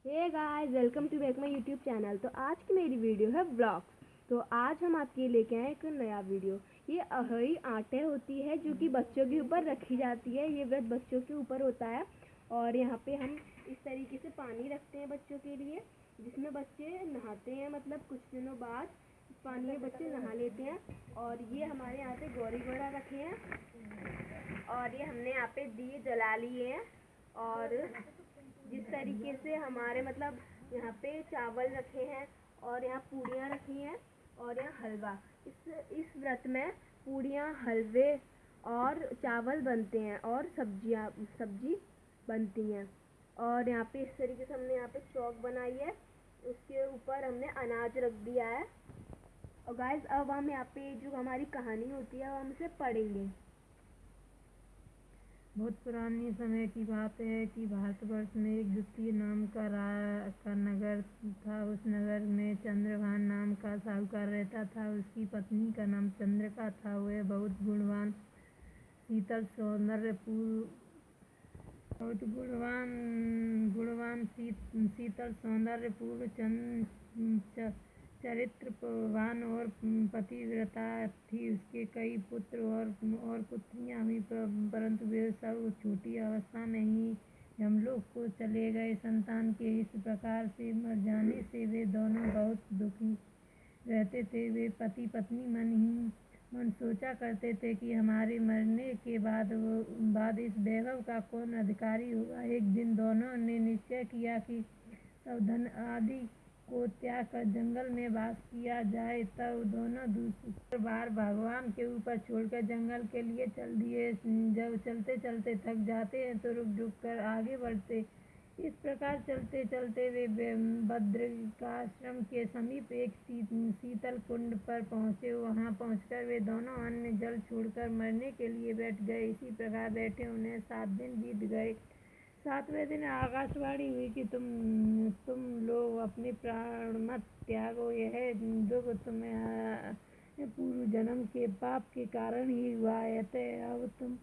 Hey guys, welcome to back my YouTube channel. तो आज की मेरी वीडियो है व्लॉग्स। तो आज हम आपके लिए लेके आए एक नया वीडियो। ये अहई आटे होती है जो कि बच्चों के ऊपर रखी जाती है। ये व्रत बच्चों के ऊपर होता है और यहाँ पे हम इस तरीके से पानी रखते हैं बच्चों के लिए, जिसमें बच्चे नहाते हैं। मतलब कुछ दिनों बाद इस पानी में बच्चे नहा लेते हैं। और ये हमारे यहाँ पे गौरी घोड़ा रखे हैं और ये हमने यहाँ पे दिए जला लिए हैं। और जिस तरीके से हमारे मतलब यहाँ पे चावल रखे हैं और यहाँ पूड़ियाँ रखी हैं और यहाँ हलवा। इस व्रत में पूड़ियाँ, हलवे और चावल बनते हैं और सब्जी बनती हैं। और यहाँ पे इस तरीके से हमने यहाँ पे चौक बनाई है, उसके ऊपर हमने अनाज रख दिया है। और गाइस, अब हम यहाँ पे जो हमारी कहानी होती है हम उसे पढ़ेंगे। बहुत पुराने समय की बात है कि भारतवर्ष में एक द्वितीय नाम का नगर था। उस नगर में चंद्रभान नाम का साहूकार रहता था। उसकी पत्नी का नाम चंद्रिका था। वह बहुत गुणवान शीतल सौंदर्यपूर्ण चरित्रवान और पतिव्रता थी। उसके कई पुत्र और पुत्रियां हुई, परंतु वे सब छोटी अवस्था में ही यमलोक को चले गए। संतान के इस प्रकार से मर जाने से वे दोनों बहुत दुखी रहते थे। वे पति पत्नी मन ही मन सोचा करते थे कि हमारे मरने के बाद इस वैभव का कौन अधिकारी होगा। एक दिन दोनों ने निश्चय किया कि सब धन आदि को त्याग कर जंगल में वास किया जाए। तब दोनों दूसरी बार भगवान के ऊपर छोड़कर जंगल के लिए चल दिए। जब चलते चलते थक जाते हैं तो रुक रुक कर आगे बढ़ते। इस प्रकार चलते चलते वे बद्रिकाश्रम के समीप एक शीतल कुंड पर पहुँचे। वहाँ पहुँचकर वे दोनों अन्न जल छोड़कर मरने के लिए बैठ गए। इसी प्रकार बैठे उन्हें 7 दिन बीत गए। 7वें दिन आकाशवाणी हुई कि तुम लोग अपने प्राण मत त्यागो। यह दुख तुम्हें पूर्व जन्म के पाप के कारण ही हुआ है। अतः अब तुम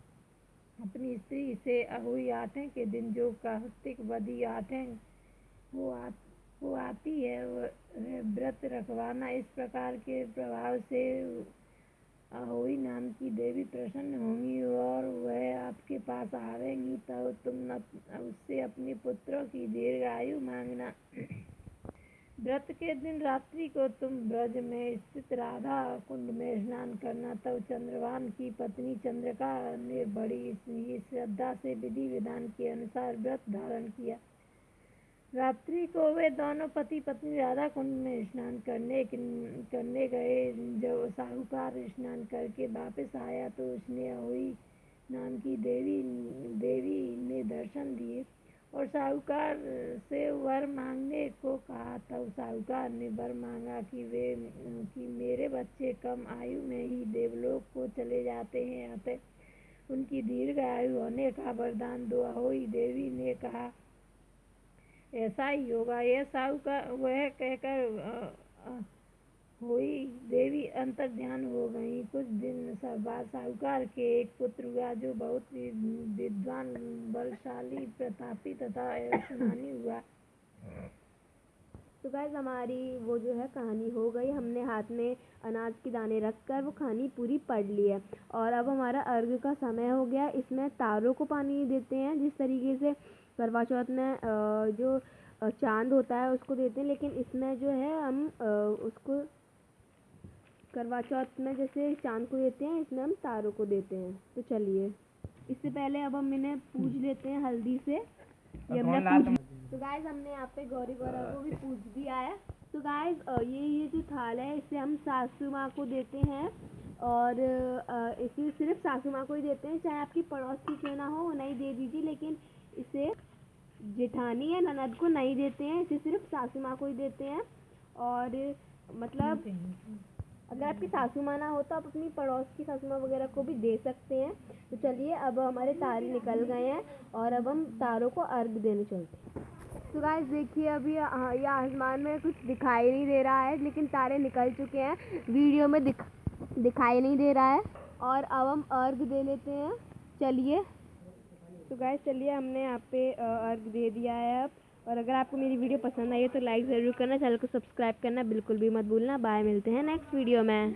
अपनी स्त्री से अहोई आठे के दिन जो कार्तिक वदी आठे वो आती है वह व्रत रखवाना। इस प्रकार के प्रभाव से अहोई नाम की देवी प्रसन्न होंगी और वह आपके पास आवेंगी। तब तुम उससे अपने पुत्रों की दीर्घायु मांगना। व्रत के दिन रात्रि को तुम ब्रज में स्थित राधा कुंड में स्नान करना। तब चंद्रभान की पत्नी चंद्रिका ने बड़ी श्रद्धा से विधि विधान के अनुसार व्रत धारण किया। रात्रि को वे दोनों पति पत्नी राधा कुंड में स्नान करने गए। जब साहूकार स्नान करके वापस आया तो उसने अहोई नाम की देवी ने दर्शन दिए और साहूकार से वर मांगने को कहा। तब साहूकार ने वर मांगा कि मेरे बच्चे कम आयु में ही देवलोक को चले जाते हैं, अतः उनकी दीर्घ आयु होने का वरदान दो। अहोई देवी ने कहा, ऐसा ही होगा। यह साहूकार वह कहकर अहोई देवी अंतर्ध्यान हो गई। कुछ दिन बाद साहूकार के एक पुत्र हुआ जो बहुत ही विद्वान, बलशाली, प्रतापी तथा ऐशमानी हुआ। तो गाइस, हमारी वो जो है कहानी हो गई। हमने हाथ में अनाज के दाने रखकर वो कहानी पूरी पढ़ ली है। और अब हमारा अर्घ का समय हो गया। इसमें तारों को पानी देते हैं, जिस तरीके से करवा चौथ में जो चांद होता है उसको देते हैं, लेकिन इसमें जो है हम उसको करवा चौथ में जैसे चांद को देते हैं, इसमें हम तारों को देते हैं। तो चलिए, इससे पहले अब हम इन्हें पूज लेते हैं हल्दी से। तो गाइस, हमने यहाँ पे गौरी गौरा को भी पूज दिया है। तो गाइस, ये जो थाल है इसे हम सासू माँ को देते हैं और इसे सिर्फ सासू माँ को ही देते हैं। चाहे आपकी पड़ोस की क्यों ना हो, वो नहीं दे दीजिए, लेकिन इसे जेठानी या ननद को नहीं देते हैं। इसे सिर्फ सासू माँ को ही देते हैं। और मतलब अगर आपकी सासू माँ ना हो तो आप अपनी पड़ोस की सासू माँ वगैरह को भी दे सकते हैं। तो चलिए, अब हमारे तारे निकल गए हैं और अब हम तारों को अर्घ देने चलते हैं। तो गाइस देखिए, अभी ये आसमान में कुछ दिखाई नहीं दे रहा है, लेकिन तारे निकल चुके हैं। वीडियो में दिखाई नहीं दे रहा है। और अब हम अर्घ दे लेते हैं। चलिए, तो गाइस चलिए, हमने यहाँ पे अर्घ दे दिया है अब। और अगर आपको मेरी वीडियो पसंद आई है तो लाइक ज़रूर करना, चैनल को सब्सक्राइब करना बिल्कुल भी मत भूलना। बाय, मिलते हैं नेक्स्ट वीडियो में।